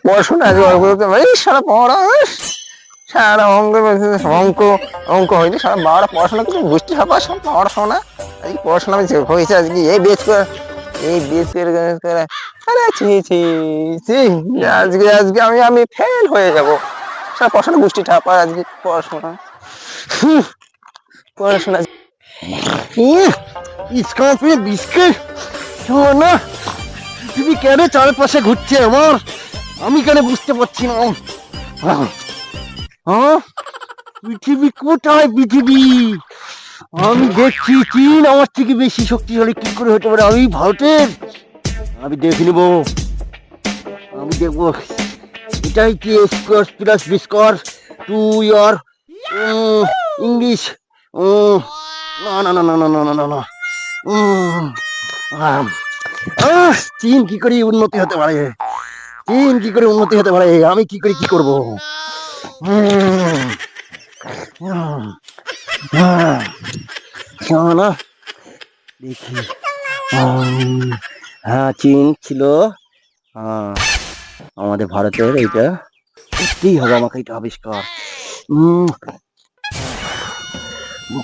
পড়াশোনা সারা পড়া সারা অঙ্ক অঙ্ক অঙ্ক হয়নি সারা বারোটা পড়াশোনা কিছু বুঝতে হবে সব পড়াশোনা আজকে পড়াশোনা হয়েছে আজকে এই বেচ করে এই বেচ করে আরে ছি ছি ছি আজকে আজকে আমি ফেল হয়ে যাবো সারা পড়াশোনা বুঝতে ঠাপা আজকে পড়াশোনা পড়াশোনা বিস্কুট না পৃথিবী কেন চারপাশে ঘুরছে আমার আমি কেন বুঝতে পারছি না হ্যাঁ পৃথিবী কোথায় পৃথিবী আমি দেখছি চীন আমার থেকে বেশি শক্তিশালী কি করে হতে পারে আমি ভারতের আমি দেখে নেব আমি দেখবো এটাই কি square plus B square to year English না না না না না না না না চীন কি করে উন্নতি হতে পারে চীন কি করে উন্নতি হতে পারে আমি কি করে কি করবো না দেখি হ্যাঁ চীন ছিল আমাদের ভারতের এইটা করতেই হবে আমাকে এটা আবিষ্কার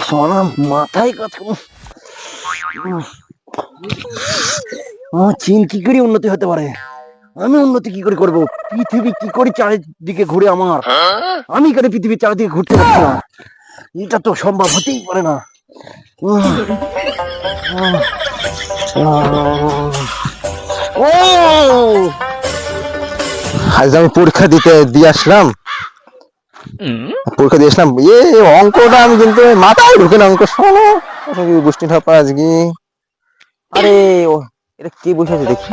সোনা মাথায় কথা চীন কি করে উন্নতি হতে পারে আমি উন্নতি কি করে করবো পৃথিবী কি করে চারিদিকে ঘুরে আমার আমি কেন পৃথিবীর চারিদিকে ঘুরতে পারছি না এটা তো সম্ভব হতেই পারে না আজ আমি পরীক্ষা দিয়ে আসলাম পরীক্ষা দিয়ে আসলাম অঙ্কটা আমি কিন্তু মাথায় ঢুকে না অঙ্ক শোনো গোষ্ঠী ঠাপা আজকে আরে এটা কে বসে আছে দেখি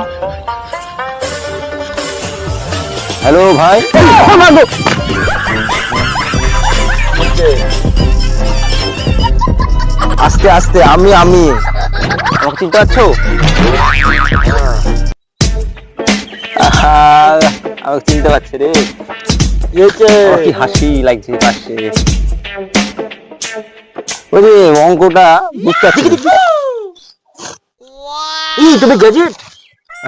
হ্যালো ভাই আস্তে আস্তে আমি আমাকে চিনতে পারছো আমাকে চিনতে পারছে রে কি হাসি লাগছে পাশে ওই যে অঙ্কটা বুঝতে পারছি তুমি গ্যাজেট